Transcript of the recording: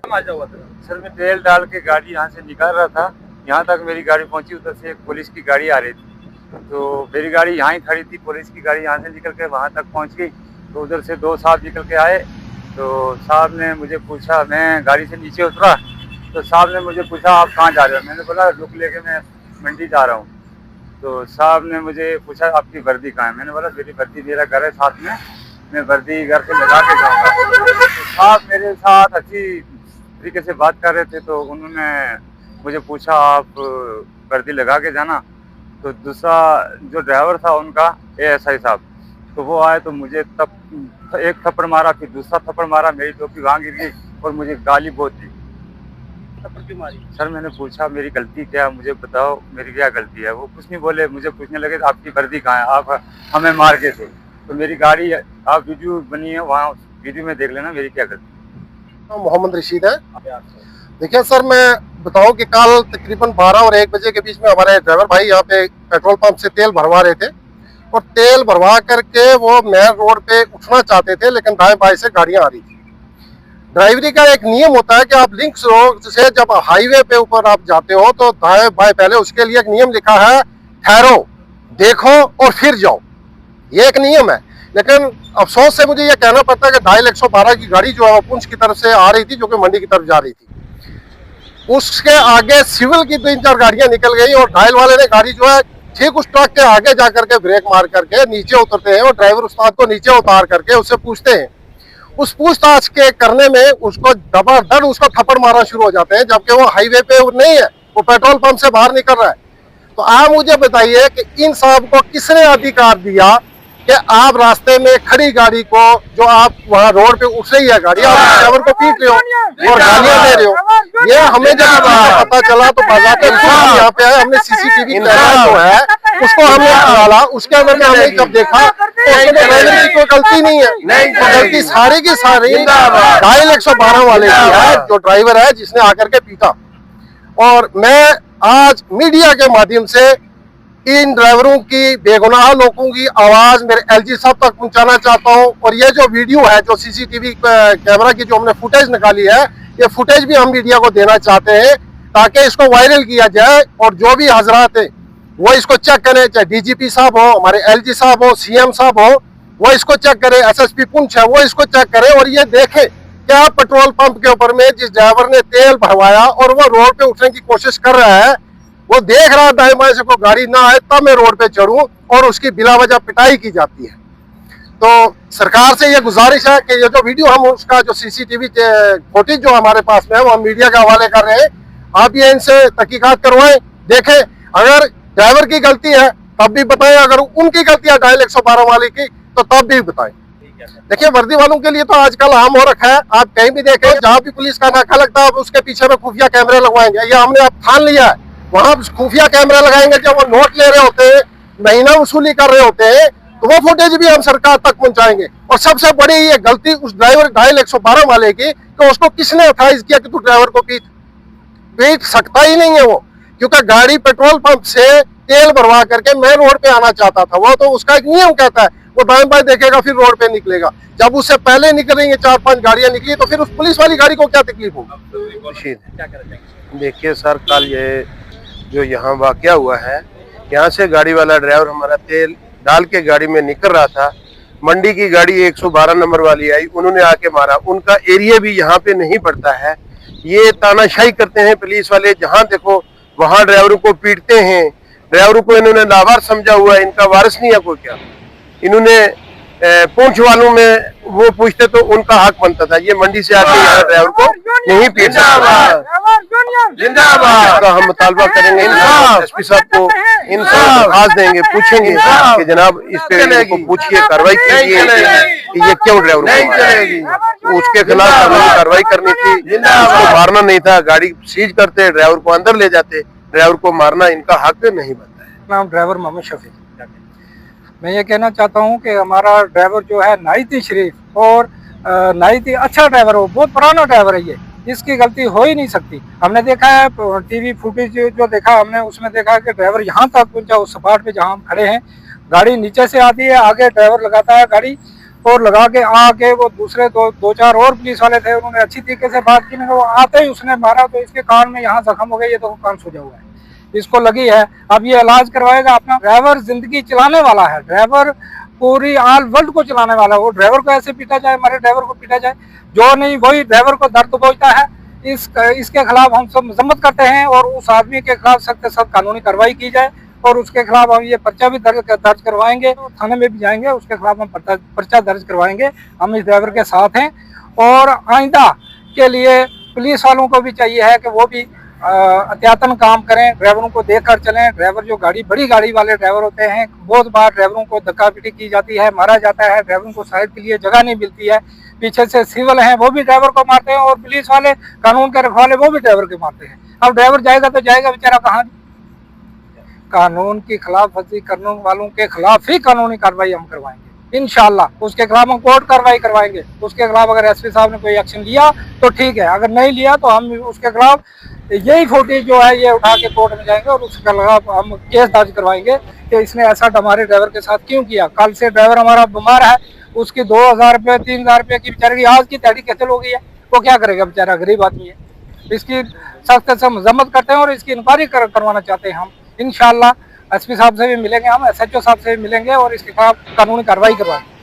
Sir मैं तेल डाल के गाड़ी यहाँ से निकाल रहा था, यहाँ तक मेरी गाड़ी पहुँची, उधर से एक पुलिस की गाड़ी आ रही थी, तो मेरी गाड़ी यहाँ ही खड़ी थी, पुलिस की गाड़ी यहाँ से निकल के वहाँ तक पहुँच गई, तो उधर से दो साहब निकल के आए, तो साहब ने मुझे पूछा, मैं गाड़ी से नीचे उतरा, तो साहब ने मुझे पूछा आप कहाँ जा रहे हो, मैंने बोला रुक लेके मैं मंडी जा रहा हूँ, तो साहब ने मुझे पूछा आपकी वर्दी कहाँ है, मैंने बोला मेरी वर्दी मेरा घर है साथ में, मैं वर्दी घर पे लगा के जाऊँगा। तो साहब मेरे साथ अच्छी तरीके से बात कर रहे थे, तो उन्होंने मुझे पूछा आप वर्दी लगा के जाना, तो दूसरा जो ड्राइवर था उनका एएसआई साहब, तो वो आए तो मुझे तब एक थप्पड़ मारा, फिर दूसरा थप्पड़ मारा, मेरी टोपी वहाँ गिर गई और मुझे गाली बहुत दी। थप्पड़ क्यों मारी? सर मैंने पूछा मेरी गलती क्या, मुझे बताओ मेरी क्या गलती है, वो कुछ नहीं बोले, मुझे पूछने लगे आपकी वर्दी कहाँ है, आप हमें मार के थे, तो मेरी गाड़ी आप वीडियो बनी है वहाँ वीडियो में देख लेना मेरी क्या गलती। मोहम्मद रशीद है। देखिए सर, मैं बताऊं कि कल तकरीबन 12 और 1 बजे के बीच में हमारे ड्राइवर भाई यहाँ पे पेट्रोल पंप से तेल भरवा रहे थे, और तेल भरवा करके वो मेन रोड पे उठना चाहते थे, लेकिन दाएं बाएं से गाड़ियां आ रही थी। ड्राइवरी का एक नियम होता है कि आप लिंक्स रोड से जब हाईवे पे ऊपर आप जाते हो तो दाएं बाएं, पहले उसके लिए एक नियम लिखा है, ठहरो, देखो और फिर जाओ, ये एक नियम है। लेकिन अफसोस से मुझे ये कहना पड़ता है कि डायल 112 की गाड़ी जो है वो पुंछ की तरफ से आ रही थी, जो कि मंडी की तरफ जा रही थी। उसके आगे सिविल की 3-4 गाड़ियां निकल गई, और डायल वाले ने गाड़ी जो है ठीक उस ट्रक के आगे जा करके ब्रेक मार करके नीचे उतरते हैं, और ड्राइवर उस्ताद को नीचे उतार करके उससे पूछते हैं। उस पूछताछ के करने में उसको दबादड़ उसको थप्पड़ मारना शुरू हो जाते हैं, जबकि वो हाईवे पे नहीं है, वो पेट्रोल पंप से बाहर निकल रहा है। तो आप मुझे बताइए कि इन साहब को किसने अधिकार दिया कि आप रास्ते में खड़ी गाड़ी को, जो आप वहाँ रोड पे उठ रही है गाड़ी, आप ड्राइवर को पीट रहे हो और गालियां दे रहे हो। ये हमें जब पता चला तो बाज़ाते यहाँ पे है, हमने सीसीटीवी कैमरा जो है उसको हमने डाला, उसके अंदर में हमने जब देखा तो ड्राइवर की कोई गलती नहीं है, गलती सारी की सारी डायल 112 वाले की है, जो ड्राइवर है जिसने आकर के पीटा। और मैं आज मीडिया के माध्यम से इन ड्राइवरों की, बेगुनाह लोगों की आवाज मेरे एलजी साहब तक पहुंचाना चाहता हूं। और ये जो वीडियो है, जो सीसीटीवी कैमरा की जो हमने फुटेज निकाली है, ये फुटेज भी हम मीडिया को देना चाहते हैं ताकि इसको वायरल किया जाए, और जो भी हजरात है वो इसको चेक करें, चाहे डीजीपी साहब हो, हमारे एलजी साहब हो, सीएम साहब हो, वो इसको चेक करें, एसएसपी पुंछ है वो इसको चेक करे, और ये देखे क्या पेट्रोल पंप के ऊपर में जिस ड्राइवर ने तेल भरवाया और वो रोड पे उठने की कोशिश कर रहा है, वो देख रहा दाएं बाएं से कोई गाड़ी ना आए तब मैं रोड पे चढ़ूं, और उसकी बिला वजह पिटाई की जाती है। तो सरकार से ये गुजारिश है कि ये जो वीडियो हम, उसका जो सीसीटीवी फुटेज जो हमारे पास में है वो हम मीडिया के हवाले कर रहे हैं, आप ये इनसे तहकीकात करवाएं, देखें अगर ड्राइवर की गलती है तब भी बताएं, अगर उनकी गलती है डायल 112 वाले की तो तब भी बताएं। देखिए वर्दी वालों के लिए तो आजकल आम हो रखा है, आप कहीं भी देखें, जहाँ भी पुलिस का नाका लगता है उसके पीछे में खुफिया कैमरे लगवाएंगे, ये हमने अब ठान लिया है। वहां खुफिया कैमरा लगाएंगे, जब वो नोट ले रहे होते हैं, महीना वसूली कर रहे होते हैं, तो वो फुटेज भी हम सरकार तक पहुंचाएंगे। और सबसे बड़ी ये गलती उस ड्राइवर डायल 112 वाले की, तो उसको किसने अथॉराइज किया कि तू ड्राइवर को पीट सकता ही नहीं है वो, क्योंकि गाड़ी पेट्रोल पंप से तेल भरवा करके मेन रोड पे आना चाहता था, वो तो उसका एक नियम कहता है, वो दाएं बाएं देखेगा फिर रोड पे निकलेगा। जब उससे पहले निकलेंगे 4-5 गाड़ियां निकली, तो फिर उस पुलिस वाली गाड़ी को क्या तकलीफ होगी। देखिए सर, कल ये जो यहाँ वाकया हुआ है, यहाँ से गाड़ी वाला ड्राइवर हमारा तेल डाल के गाड़ी में निकल रहा था, मंडी की गाड़ी 112 नंबर वाली आई, उन्होंने आके मारा। उनका एरिया भी यहाँ पे नहीं पड़ता है, ये तानाशाही करते हैं पुलिस वाले, जहाँ देखो वहाँ ड्राइवरों को पीटते हैं। ड्राइवरों को इन्होंने लावार समझा हुआ है, इनका वारिस नहीं है कोई क्या। इन्होंने पूंछ वालों में वो पूछते तो उनका हक बनता था, ये मंडी से आके यहाँ ड्राइवर को नहीं पीट सकता। जिंदाबाद का हम मुतालबा करेंगे, एसपी साहब को इनको खास देंगे, पूछेंगे कि जनाब इस पे को पूछिए, कार्रवाई कीजिए कि ये क्यों ड्राइवर, उसके खिलाफ कानूनी कार्रवाई करनी थी, उसको मारना नहीं था। गाड़ी सीज करते, ड्राइवर को अंदर ले जाते, ड्राइवर को मारना इनका हक नहीं बनता है। नाम ड्राइवर मोहम्मद शफी। मैं ये कहना चाहता हूँ कि हमारा ड्राइवर जो है नाइती शरीफ और नाइती अच्छा ड्राइवर हो, बहुत पुराना ड्राइवर है ये, इसकी गलती हो ही नहीं सकती। हमने देखा है टीवी फुटेज जो देखा हमने, उसमें देखा कि ड्राइवर यहाँ तक पहुँचा, उस स्पॉट पे जहाँ हम खड़े हैं, गाड़ी नीचे से आती है, आगे ड्राइवर लगाता है गाड़ी, और लगा के आके वो दूसरे दो चार और पुलिस वाले थे, उन्होंने अच्छी तरीके से बात की, वो आते ही उसने मारा तो इसके कान में यहाँ जख्म हो गया, ये तो कान सूजा हुआ है, इसको लगी है। अब ये इलाज करवाएगा अपना। ड्राइवर जिंदगी चलाने वाला है, ड्राइवर पूरी ऑल वर्ल्ड को चलाने वाला है। वो ड्राइवर को ऐसे पीटा जाए, हमारे ड्राइवर को पीटा जाए, जो नहीं वही ड्राइवर को दर्द पहुंचता है। इसके खिलाफ हम सब मजम्मत करते हैं और उस आदमी के खिलाफ सख्त से सख्त कानूनी कार्रवाई की जाए और उसके खिलाफ हम ये पर्चा भी दर्ज करवाएंगे, थाने में भी जाएंगे, उसके खिलाफ हम पर्चा दर्ज करवाएंगे। हम इस ड्राइवर के साथ हैं और आइंदा के लिए पुलिस वालों को भी चाहिए है कि वो भी अत्यातन काम करें, ड्राइवरों को देखकर चलें। ड्राइवर जो बड़ी गाड़ी वाले ड्राइवर होते हैं, बहुत बार ड्राइवरों को धक्का पिटी की जाती है, मारा जाता है, ड्राइवरों को साइड के लिए जगह नहीं मिलती है। पीछे से सिविल हैं वो भी ड्राइवर को मारते हैं और पुलिस वाले, कानून के रखवाले, वो भी ड्राइवर के मारते हैं। अब ड्राइवर जाएगा तो जाएगा बेचारा कहाँ? कानून की खिलाफ वर्जी करने वालों के खिलाफ ही कानूनी कार्रवाई हम करवाएंगे इंशाल्लाह। उसके खिलाफ हम कोर्ट कार्रवाई करवाएंगे। उसके खिलाफ अगर एसपी साहब ने कोई एक्शन लिया तो ठीक है, अगर नहीं लिया तो हम उसके खिलाफ यही फुटेज जो है ये उठा के कोर्ट में जाएंगे और उसके खिलाफ हम केस दर्ज करवाएंगे कि इसने ऐसा हमारे ड्राइवर के साथ क्यों किया। कल से ड्राइवर हमारा बीमार है, उसकी 2000 रुपये 3000 रुपये की बेचारे की आज की दिहाड़ी कैसे हो गई है, वो क्या करेगा बेचारा, गरीब आदमी है। इसकी सख्त से मजम्मत करते हैं और इसकी इंक्वायरी करवाना चाहते हैं हम। इंशाल्लाह एसपी साहब से भी मिलेंगे, हम SHO साहब से भी मिलेंगे और इसके खिलाफ कानूनी कार्रवाई करवाएंगे।